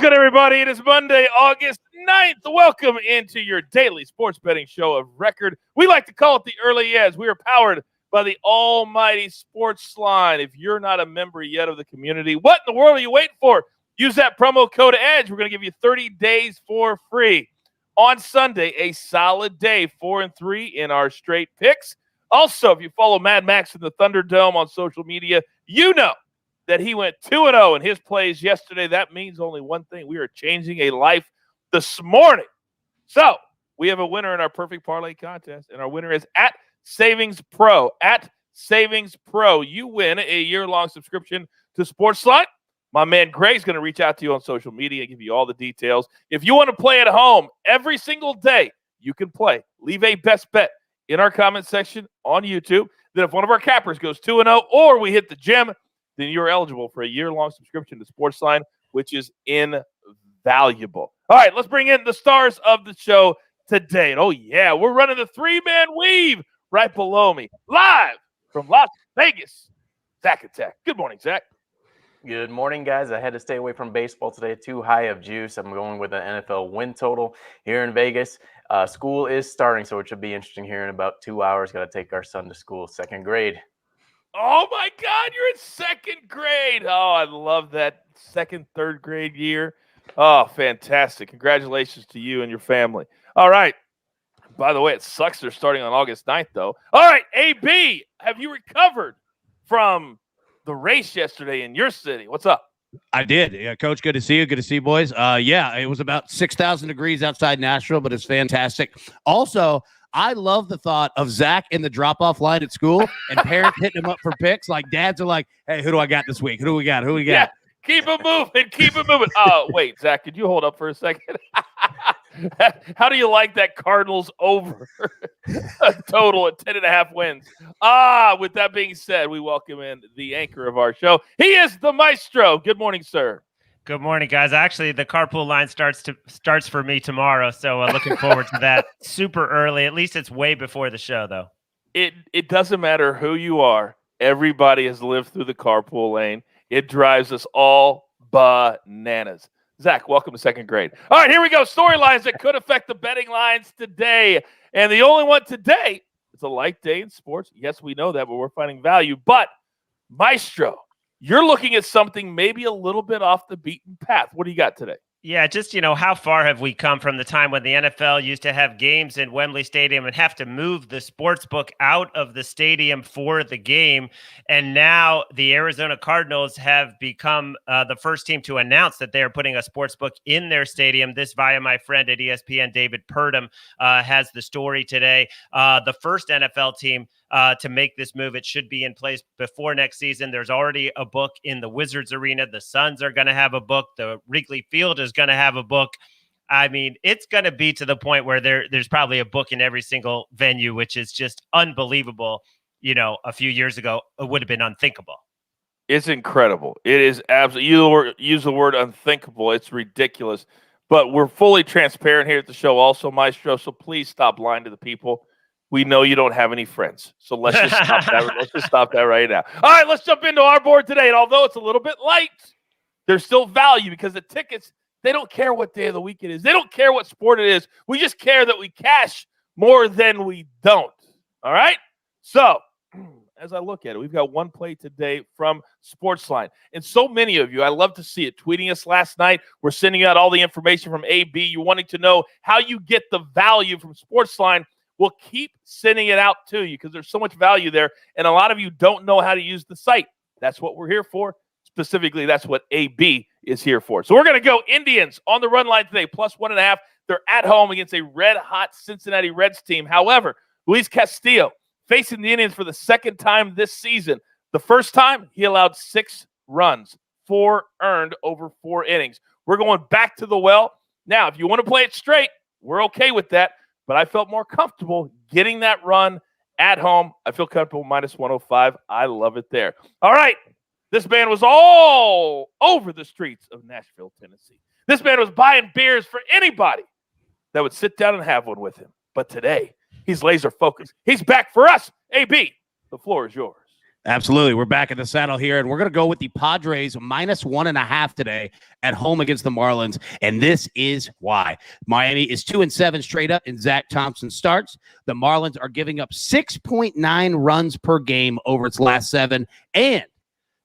good, everybody? It is Monday, August 9th. Welcome into your daily sports betting show of record. We like to call it the Early Edge. We are powered by the almighty SportsLine. If you're not a member yet of the community, what in the world are you waiting for? Use that promo code EDGE. We're going to give you 30 days for free. On Sunday, a solid day, 4-3 in our straight picks. Also, if you follow Mad Max in the Thunderdome on social media, you know that he went 2-0 in his plays yesterday. That means only one thing. We are changing a life this morning. So we have a winner in our Perfect Parlay contest, and our winner is at Savings Pro. At Savings Pro, you win a year-long subscription to SportsLine. My man Greg's going to reach out to you on social media and give you all the details. If you want to play at home every single day, you can play. Leave a best bet in our comment section on YouTube. Then if one of our cappers goes 2-0 or we hit the gym, then you're eligible for a year-long subscription to SportsLine, which is invaluable. All right, let's bring in the stars of the show today. And oh, yeah, we're running the three-man weave right below me, live from Las Vegas. Zack Attack. Good morning, Zack. Good morning, guys. I had to stay away from baseball today. Too high of juice. I'm going with an NFL win total here in Vegas. School is starting, so it should be interesting here in about 2 hours. Got to take our son to school, second grade. Oh, my God, you're in second grade. Oh, I love that second, third grade year. Oh, fantastic. Congratulations to you and your family. All right. By the way, it sucks they're starting on August 9th, though. All right, AB, have you recovered from the race yesterday in your city? What's up? I did. Yeah, Coach, good to see you. Good to see you, boys. Yeah, it was about 6,000 degrees outside Nashville, but it's fantastic. Also, I love the thought of Zack in the drop-off line at school and parents hitting him up for picks. Like, dads are like, hey, who do I got this week? Who do we got? Who we got? Yeah, keep it moving. Keep it moving. Oh, wait, Zack, could you hold up for a second? How do you like that Cardinals over a total at 10.5 wins? With that being said, we welcome in the anchor of our show. He is the maestro. Good morning, sir. Good morning, guys. Actually, the carpool line starts for me tomorrow, so looking forward to that. Super early. At least it's way before the show, though. It doesn't matter who you are. Everybody has lived through the carpool lane. It drives us all bananas. Zack, welcome to second grade. All right, here we go. Storylines that could affect the betting lines today. And the only one today, it's a light day in sports. Yes, we know that, but we're finding value. But, Maestro, you're looking at something maybe a little bit off the beaten path. What do you got today? Yeah, just, how far have we come from the time when the NFL used to have games in Wembley Stadium and have to move the sports book out of the stadium for the game. And now the Arizona Cardinals have become the first team to announce that they are putting a sports book in their stadium. This via my friend at ESPN, David Purdom, has the story today. The first NFL team to make this move. It should be in place before next season. There's already a book in the Wizards arena. The Suns are going to have a book. The Wrigley Field is going to have a book. I mean, it's going to be to the point where there's probably a book in every single venue, which is just unbelievable. A few years ago, it would have been unthinkable. It's incredible. It is absolutely, use the word unthinkable. It's ridiculous. But we're fully transparent here at the show also, Maestro, so please stop lying to the people. We know you don't have any friends, so let's just stop that. Let's just stop that right now. All right, let's jump into our board today. And although it's a little bit light, there's still value because the tickets, they don't care what day of the week it is. They don't care what sport it is. We just care that we cash more than we don't. All right? So, as I look at it, we've got one play today from SportsLine. And so many of you, I love to see it, tweeting us last night. We're sending out all the information from AB. You're wanting to know how you get the value from SportsLine. We'll keep sending it out to you because there's so much value there, and a lot of you don't know how to use the site. That's what we're here for. Specifically, that's what AB is here for. So we're going to go Indians on the run line today, plus 1.5. They're at home against a red-hot Cincinnati Reds team. However, Luis Castillo facing the Indians for the second time this season. The first time, he allowed 6 runs, 4 earned over 4 innings. We're going back to the well. Now, if you want to play it straight, we're okay with that. But I felt more comfortable getting that run at home. I feel comfortable minus 105. I love it there. All right. This man was all over the streets of Nashville, Tennessee. This man was buying beers for anybody that would sit down and have one with him. But today, he's laser focused. He's back for us. AB, the floor is yours. Absolutely. We're back in the saddle here, and we're going to go with the Padres -1.5 today at home against the Marlins, and this is why. Miami is 2-7 straight up in Zack Thompson starts. The Marlins are giving up 6.9 runs per game over its last 7, and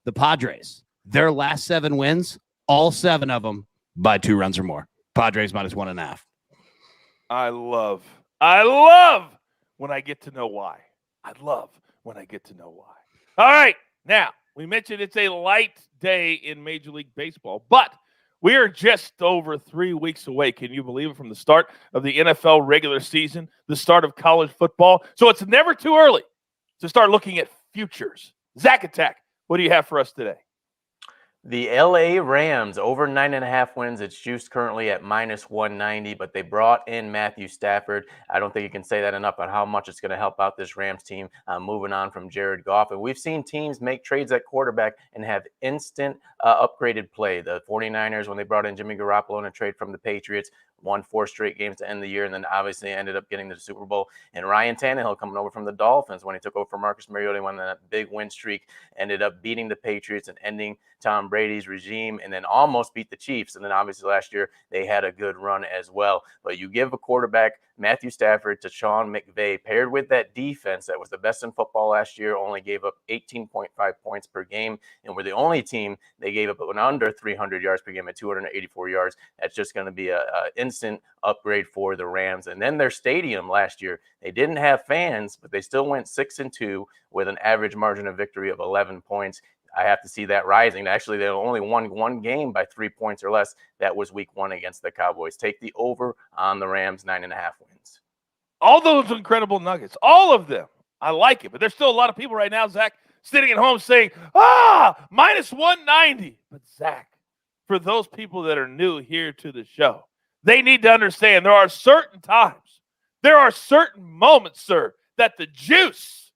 the Padres, their last 7 wins, all 7 of them by 2 runs or more. Padres -1.5. I love when I get to know why. I love when I get to know why. All right, now, we mentioned it's a light day in Major League Baseball, but we are just over 3 weeks away, can you believe it, from the start of the NFL regular season, the start of college football. So it's never too early to start looking at futures. Zack Attack, what do you have for us today? The LA Rams over 9.5 wins. It's juiced currently at -190, but they brought in Matthew Stafford. I don't think you can say that enough on how much it's going to help out this Rams team moving on from Jared Goff. And we've seen teams make trades at quarterback and have instant upgraded play. The 49ers, when they brought in Jimmy Garoppolo in a trade from the Patriots, won 4 straight games to end the year, and then obviously ended up getting to the Super Bowl. And Ryan Tannehill coming over from the Dolphins when he took over for Marcus Mariota, won that big win streak, ended up beating the Patriots and ending Tom Brady's regime, and then almost beat the Chiefs. And then obviously last year they had a good run as well. But you give a quarterback Matthew Stafford to Sean McVay, paired with that defense that was the best in football last year, only gave up 18.5 points per game, and we're the only team they gave up under 300 yards per game at 284 yards. That's just going to be an instant upgrade for the Rams. And then their stadium last year, they didn't have fans, but they still went 6-2 with an average margin of victory of 11 points. I have to see that rising. Actually, they only won 1 game by 3 points or less. That was week 1 against the Cowboys. Take the over on the Rams, 9.5 wins. All those incredible nuggets, all of them. I like it, but there's still a lot of people right now, Zack, sitting at home saying, -190. But Zack, for those people that are new here to the show, they need to understand there are certain times, there are certain moments, sir, that the juice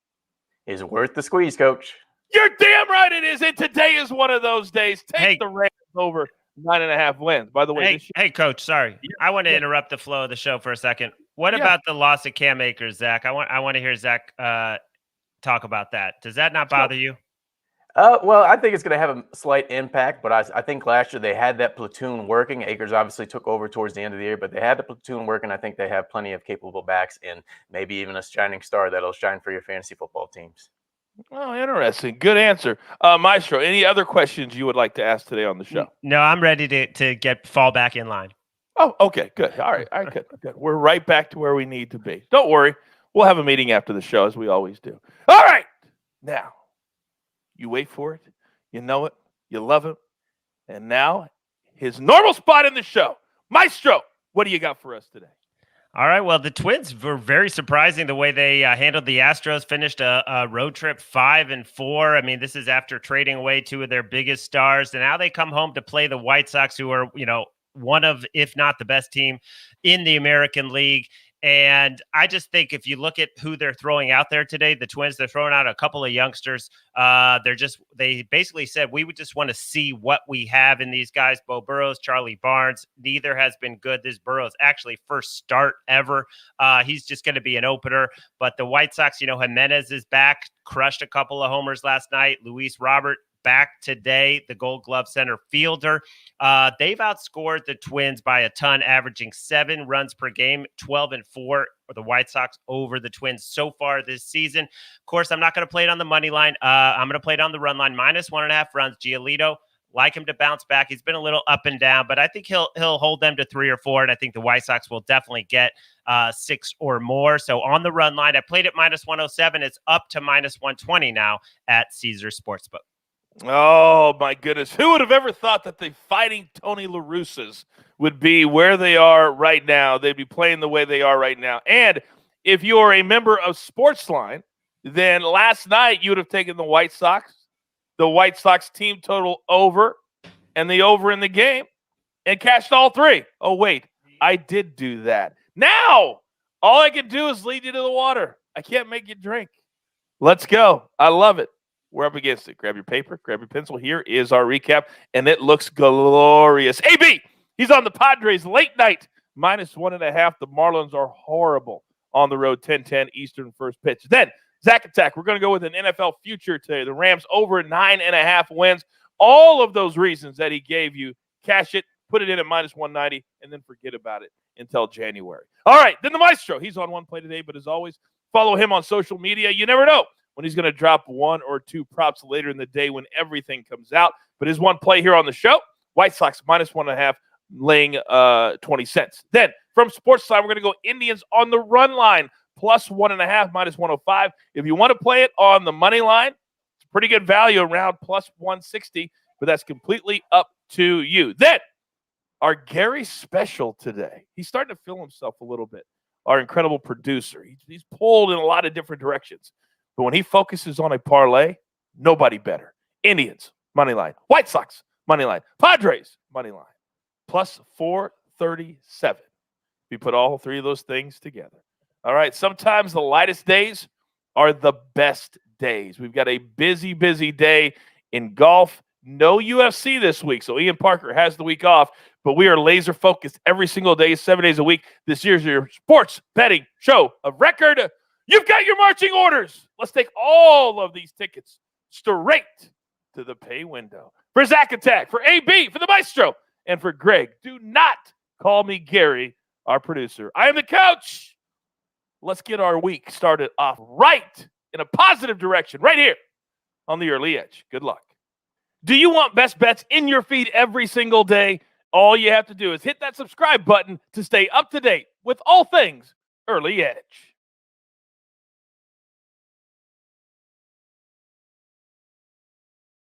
is worth the squeeze, Coach. You're damn right it is, and today is one of those days. Take the Rams over 9.5 wins. By the way, hey, Coach, sorry. I want to interrupt the flow of the show for a second. What about the loss of Cam Akers, Zack? I want to hear Zack talk about that. Does that not bother you? Well, I think it's going to have a slight impact, but I think last year they had that platoon working. Akers obviously took over towards the end of the year, but they had the platoon working. I think they have plenty of capable backs and maybe even a shining star that'll shine for your fantasy football teams. Oh, interesting. Good answer. Maestro, any other questions you would like to ask today on the show? No, I'm ready to fall back in line. Oh, okay, good. All right, good. We're right back to where we need to be. Don't worry. We'll have a meeting after the show, as we always do. All right. Now, you wait for it. You know it. You love it. And now, his normal spot in the show. Maestro, what do you got for us today? All right. Well, the Twins were very surprising the way they handled the Astros, finished a road trip 5-4. I mean, this is after trading away 2 of their biggest stars. And now they come home to play the White Sox, who are, one of, if not the best team in the American League. And I just think if you look at who they're throwing out there today, the Twins, they're throwing out a couple of youngsters. They basically said, we would just want to see what we have in these guys. Bo Burrows, Charlie Barnes, neither has been good. This Burrows actually first start ever. He's just going to be an opener. But the White Sox, Jimenez is back, crushed a couple of homers last night. Luis Robert back today, the Gold Glove center fielder. They've outscored the Twins by a ton, averaging 7 runs per game, 12-4 for the White Sox over the Twins so far this season. Of course, I'm not going to play it on the money line. I'm going to play it on the run line, -1.5 runs. Giolito, like him to bounce back. He's been a little up and down, but I think he'll hold them to 3 or 4, and I think the White Sox will definitely get 6 or more. So on the run line, I played it -107. It's up to -120 now at Caesars Sportsbook. Oh, my goodness. Who would have ever thought that the Fighting Tony La Russas would be where they are right now? They'd be playing the way they are right now. And if you are a member of SportsLine, then last night you would have taken the White Sox team total over, and the over in the game, and cashed all 3. Oh, wait, I did do that. Now, all I can do is lead you to the water. I can't make you drink. Let's go. I love it. We're up against it. Grab your paper, grab your pencil. Here is our recap, and it looks glorious. AB, he's on the Padres late night, -1.5. The Marlins are horrible on the road, 10-10 Eastern first pitch. Then Zack Attack, we're going to go with an NFL future today. The Rams over 9.5 wins. All of those reasons that he gave you, cash it, put it in at minus 190, and then forget about it until January. All right, then the Maestro. He's on one play today, but as always, follow him on social media. You never know when he's going to drop one or two props later in the day when everything comes out. But his one play here on the show, White Sox minus 1.5, laying 20 cents. Then from SportsLine, we're going to go Indians on the run line, plus 1.5, minus 105. If you want to play it on the money line, it's pretty good value around plus 160, but that's completely up to you. Then our Gary special today. He's starting to feel himself a little bit. Our incredible producer. He's pulled in a lot of different directions. But when he focuses on a parlay, nobody better. Indians, money line. White Sox, money line. Padres, money line. Plus 437. If you put all three of those things together. All right, sometimes the lightest days are the best days. We've got a busy, busy day in golf. No UFC this week, so Ian Parker has the week off, but we are laser focused every single day, 7 days a week. This year's your sports betting show of record. You've got your marching orders. Let's take all of these tickets straight to the pay window. For Zack Attack, for AB, for the Maestro, and for Greg, do not call me Gary, our producer. I am the coach. Let's get our week started off right in a positive direction right here on the Early Edge. Good luck. Do you want best bets in your feed every single day? All you have to do is hit that subscribe button to stay up to date with all things Early Edge.